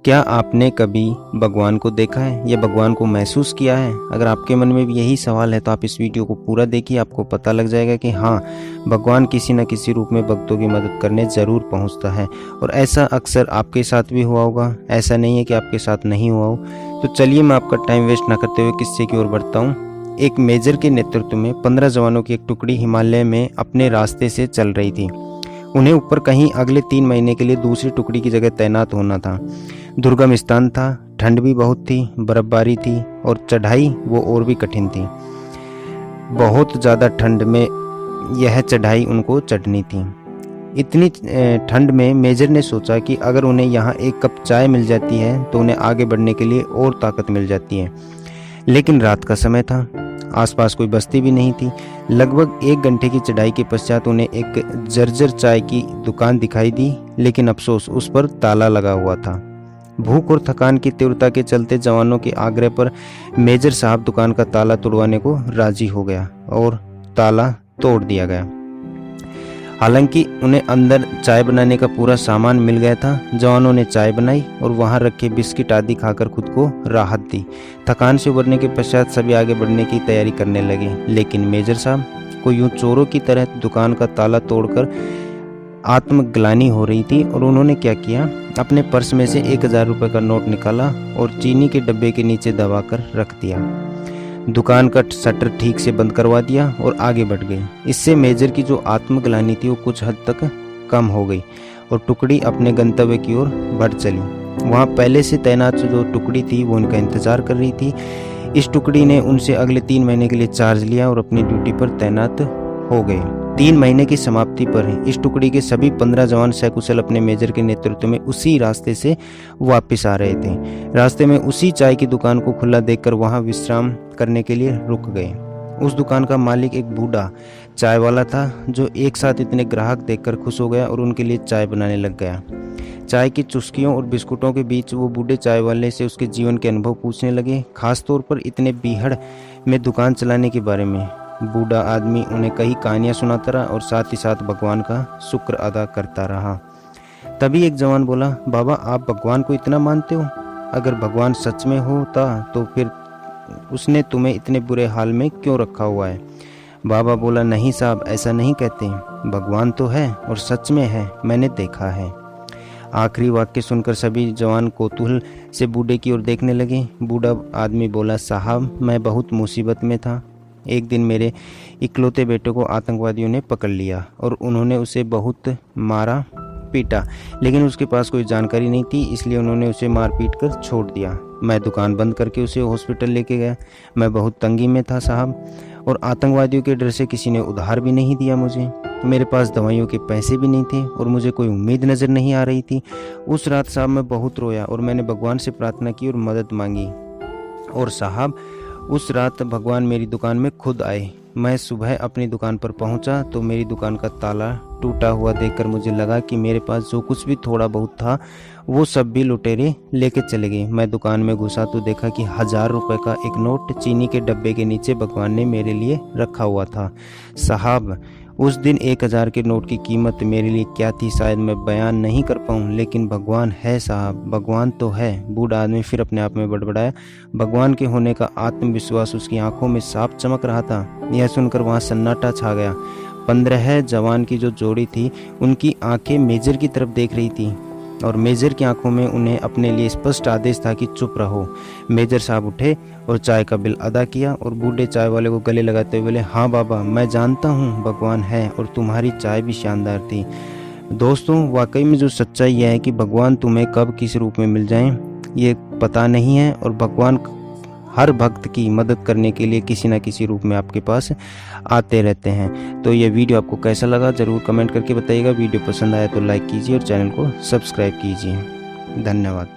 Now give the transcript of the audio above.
क्या आपने कभी भगवान को देखा है या भगवान को महसूस किया है? अगर आपके मन में भी यही सवाल है तो आप इस वीडियो को पूरा देखिए, आपको पता लग जाएगा कि हाँ, भगवान किसी न किसी रूप में भक्तों की मदद करने ज़रूर पहुंचता है। और ऐसा अक्सर आपके साथ भी हुआ होगा, ऐसा नहीं है कि आपके साथ नहीं हुआ हो। तो चलिए मैं आपका टाइम वेस्ट ना करते हुए किस्से की ओर बढ़ता हूँ। एक मेजर के नेतृत्व में 15 जवानों की एक टुकड़ी हिमालय में अपने रास्ते से चल रही थी। उन्हें ऊपर कहीं अगले 3 महीने के लिए दूसरी टुकड़ी की जगह तैनात होना था। दुर्गम स्थान था, ठंड भी बहुत थी, बर्फबारी थी और चढ़ाई वो और भी कठिन थी। बहुत ज़्यादा ठंड में यह चढ़ाई उनको चढ़नी थी। इतनी ठंड में मेजर ने सोचा कि अगर उन्हें यहाँ एक कप चाय मिल जाती है तो उन्हें आगे बढ़ने के लिए और ताकत मिल जाती है। लेकिन रात का समय था, आसपास कोई बस्ती भी नहीं थी। लगभग 1 घंटे की चढ़ाई के पश्चात उन्हें एक जर्जर चाय की दुकान दिखाई दी, लेकिन अफसोस उस पर ताला लगा हुआ था। भूख और थकान की तीव्रता के चलते जवानों के आग्रह पर मेजर साहब दुकान का ताला तोड़वाने को राजी हो गया और ताला तोड़ दिया गया। हालांकि उन्हें अंदर चाय बनाने का पूरा सामान मिल गया था। जवानों ने चाय बनाई और वहां रखे बिस्किट आदि खाकर खुद को राहत दी। थकान से उबरने के पश्चात सभी आगे बढ़ने की तैयारी करने लगे, लेकिन मेजर साहब को यूं चोरों की तरह दुकान का ताला तोड़कर आत्मग्लानि हो रही थी। और उन्होंने क्या किया, अपने पर्स में से 1000 रुपये का नोट निकाला और चीनी के डब्बे के नीचे दबाकर रख दिया। दुकान का शटर ठीक से बंद करवा दिया और आगे बढ़ गए। इससे मेजर की जो आत्मग्लानि थी वो कुछ हद तक कम हो गई और टुकड़ी अपने गंतव्य की ओर बढ़ चली। वहाँ पहले से तैनात जो टुकड़ी थी वो उनका इंतजार कर रही थी। इस टुकड़ी ने उनसे अगले 3 महीने के लिए चार्ज लिया और अपनी ड्यूटी पर तैनात हो गए। 3 महीने की समाप्ति पर इस टुकड़ी के सभी 15 जवान सकुशल अपने मेजर के नेतृत्व में उसी रास्ते से वापस आ रहे थे। रास्ते में उसी चाय की दुकान को खुला देखकर वहां विश्राम करने के लिए रुक गए। उस दुकान का मालिक एक बूढ़ा चाय वाला था, जो एक साथ इतने ग्राहक देखकर खुश हो गया और उनके लिए चाय बनाने लग गया। चाय की चुस्कियों और बिस्कुटों के बीच वो बूढ़े चाय वाले से उसके जीवन के अनुभव पूछने लगे, खासतौर पर इतने बीहड़ में दुकान चलाने के बारे में। बूढ़ा आदमी उन्हें कई कहानियां सुनाता रहा और साथ ही साथ भगवान का शुक्र अदा करता रहा। तभी एक जवान बोला, बाबा आप भगवान को इतना मानते हो? अगर भगवान सच में होता तो फिर उसने तुम्हें इतने बुरे हाल में क्यों रखा हुआ है? बाबा बोला, नहीं साहब, ऐसा नहीं कहते। भगवान तो है और सच में है, मैंने देखा है। आखिरी वाक्य सुनकर सभी जवान कौतूहल से बूढ़े की ओर देखने लगे। बूढ़ा आदमी बोला, साहब मैं बहुत मुसीबत में था। एक दिन मेरे इकलौते बेटे को आतंकवादियों ने पकड़ लिया और उन्होंने उसे बहुत मारा पीटा, लेकिन उसके पास कोई जानकारी नहीं थी, इसलिए उन्होंने उसे मार पीट कर छोड़ दिया। मैं दुकान बंद करके उसे हॉस्पिटल लेके गया। मैं बहुत तंगी में था साहब, और आतंकवादियों के डर से किसी ने उधार भी नहीं दिया मुझे। मेरे पास दवाइयों के पैसे भी नहीं थे और मुझे कोई उम्मीद नज़र नहीं आ रही थी। उस रात साहब मैं बहुत रोया और मैंने भगवान से प्रार्थना की और मदद मांगी। और साहब उस रात भगवान मेरी दुकान में खुद आए। मैं सुबह अपनी दुकान पर पहुंचा तो मेरी दुकान का ताला टूटा हुआ देखकर मुझे लगा कि मेरे पास जो कुछ भी थोड़ा बहुत था वो सब भी लुटेरे लेके चले गए। मैं दुकान में घुसा तो देखा कि 1000 रुपये का एक नोट चीनी के डब्बे के नीचे भगवान ने मेरे लिए रखा हुआ था। साहब उस दिन 1000 के नोट की कीमत मेरे लिए क्या थी शायद मैं बयान नहीं कर पाऊँ, लेकिन भगवान है साहब, भगवान तो है। बूढ़ा आदमी फिर अपने आप में बड़बड़ाया। भगवान के होने का आत्मविश्वास उसकी आंखों में साफ चमक रहा था। यह सुनकर वहाँ सन्नाटा छा गया। 15 जवान की जो जोड़ी थी उनकी आंखें मेजर की तरफ देख रही थी और मेजर की आंखों में उन्हें अपने लिए स्पष्ट आदेश था कि चुप रहो। मेजर साहब उठे और चाय का बिल अदा किया और बूढ़े चाय वाले को गले लगाते हुए बोले, हाँ बाबा मैं जानता हूँ भगवान है और तुम्हारी चाय भी शानदार थी। दोस्तों वाकई में जो सच्चाई यह है कि भगवान तुम्हें कब किस रूप में मिल जाएं ये पता नहीं है, और भगवान हर भक्त की मदद करने के लिए किसी न किसी रूप में आपके पास आते रहते हैं। तो ये वीडियो आपको कैसा लगा ज़रूर कमेंट करके बताइएगा। वीडियो पसंद आया तो लाइक कीजिए और चैनल को सब्सक्राइब कीजिए। धन्यवाद।